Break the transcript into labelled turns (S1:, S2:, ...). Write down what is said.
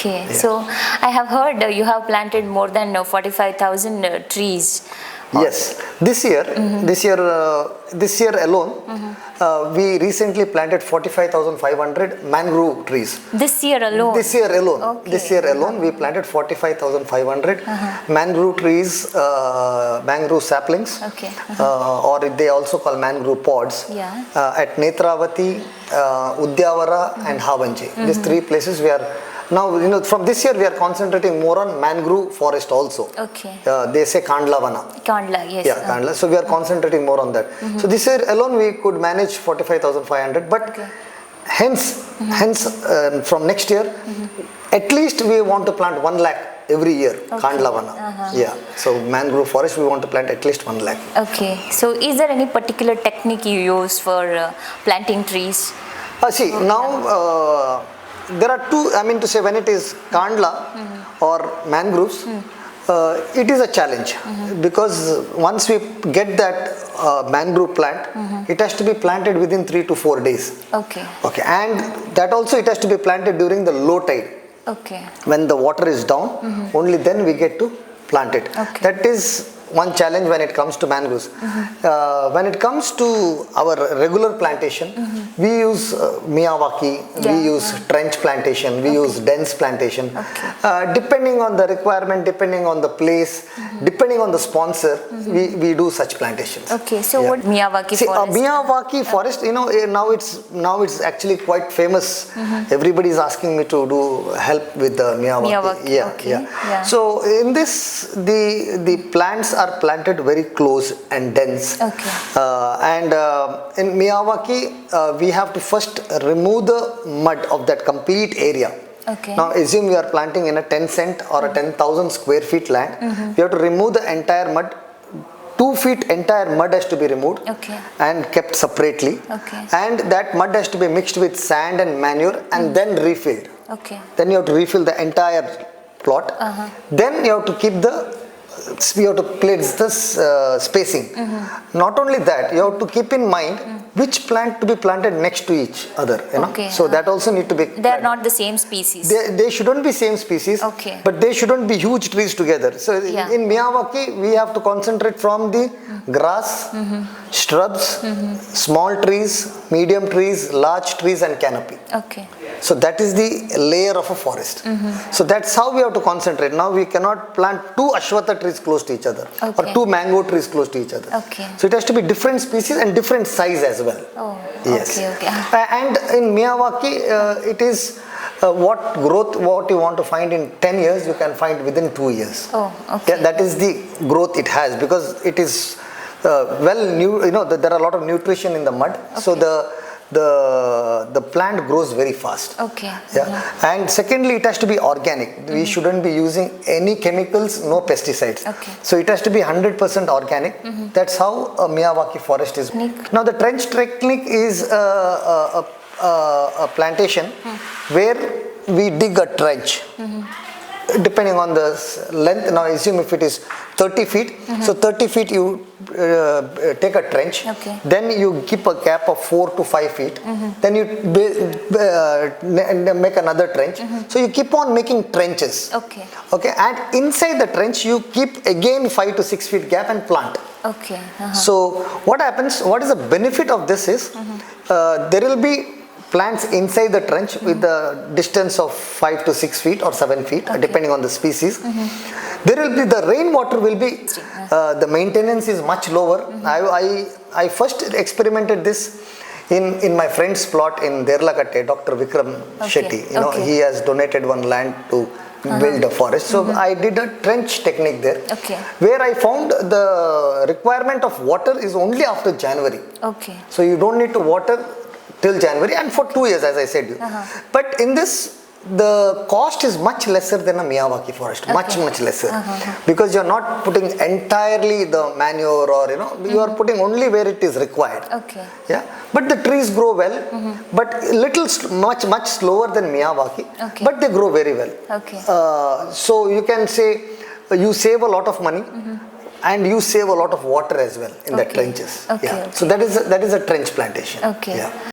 S1: Okay,
S2: Yeah.
S1: so I have heard you have planted more than 45,000 trees.
S2: Yes, this year alone, we recently planted 45,500 mangrove trees.
S1: This year alone? Okay.
S2: This year alone, we planted 45,500 mangrove trees, mangrove saplings,
S1: Okay.
S2: or they also call mangrove pods,
S1: Yeah.
S2: at Netravati, Udyavara, and Havanchi. These three places we are. Now, from this year we are concentrating more on mangrove forest also.
S1: Okay.
S2: They say Kandla Vana.
S1: Kandla, yes.
S2: Yeah, Kandla. So we are concentrating more on that. So this year alone we could manage 45,500. But hence, from next year, at least we want to plant 1 lakh every year.
S1: Okay.
S2: Kandla Vana. Yeah. So mangrove forest we want to plant at least 1 lakh.
S1: Okay. So is there any particular technique you use for planting trees?
S2: See, now there are two, when it is Kandla or mangroves, it is a challenge because once we get that mangrove plant, it has to be planted within 3 to 4 days.
S1: Okay.
S2: Okay, and that also it has to be planted during the low tide.
S1: Okay.
S2: When the water is down, only then we get to plant it.
S1: Okay.
S2: That is one challenge when it comes to mangroves. When it comes to our regular plantation, we use Miyawaki, we use trench plantation, we use dense plantation. Depending on the requirement, depending on the place, depending on the sponsor, we do such plantations.
S1: Okay, so what Miyawaki Forest?
S2: Miyawaki Forest, now it's actually quite famous. Everybody is asking me to do help with the Miyawaki.
S1: Yeah.
S2: So in this, the plants are planted very close and dense.
S1: Okay.
S2: In Miyawaki, we have to first remove the mud of that complete area.
S1: Okay.
S2: Now assume we are planting in a 10 cent or a 10,000 square feet land. We have to remove the entire mud. 2 feet entire mud has to be removed and kept separately.
S1: Okay.
S2: And that mud has to be mixed with sand and manure and then refilled.
S1: Okay.
S2: Then you have to refill the entire plot. Then you have to keep we have to place this spacing. Not only that, you have to keep in mind which plant to be planted next to each other.
S1: Okay.
S2: So that also need to be.
S1: They are not the same species.
S2: They shouldn't be same species.
S1: Okay.
S2: But they shouldn't be huge trees together. So in Miyawaki, we have to concentrate from the grass, shrubs, small trees, medium trees, large trees, and canopy.
S1: Okay.
S2: So that is the layer of a forest. So that's how we have to concentrate. Now we cannot plant 2 ashwatha trees close to each other or 2 mango trees close to each other.
S1: Okay.
S2: So it has to be different species and different size as well.
S1: Oh,
S2: yes.
S1: Okay.
S2: And in Miyawaki, it is what you want to find in 10 years, you can find within 2 years.
S1: Oh, okay.
S2: Yeah, that is the growth it has because it is there are a lot of nutrition in the mud. Okay. So the plant grows very fast.
S1: Okay.
S2: Yeah. And secondly, it has to be organic. We shouldn't be using any chemicals, no pesticides.
S1: Okay.
S2: So it has to be 100% organic. That's how a Miyawaki forest is. Now the trench technique is a plantation where we dig a trench. Depending on the length, now assume if it is 30 feet, so 30 feet you take a trench, then you keep a gap of 4 to 5 feet, then you make another trench, so you keep on making trenches. Okay, and inside the trench you keep again 5 to 6 feet gap and plant.
S1: Okay.
S2: So what happens, what is the benefit of this is, there will be plants inside the trench with the distance of 5 to 6 feet or 7 feet, depending on the species. There will be the rainwater will be the maintenance is much lower. I first experimented this in my friend's plot in Derlakatte, Dr. Vikram Shetty. He has donated one land to build a forest. So I did a trench technique there, where I found the requirement of water is only after January.
S1: Okay.
S2: So you don't need to water till January and for 2 years, as I said you. But in this, the cost is much lesser than a Miyawaki forest, much lesser, because you are not putting entirely the manure or you are putting only where it is required.
S1: Okay.
S2: Yeah, but the trees grow well, but much slower than Miyawaki, but they grow very well.
S1: Okay.
S2: So you can say you save a lot of money. And you save a lot of water as well in the trenches. So that is a trench plantation.
S1: Okay.
S2: Yeah.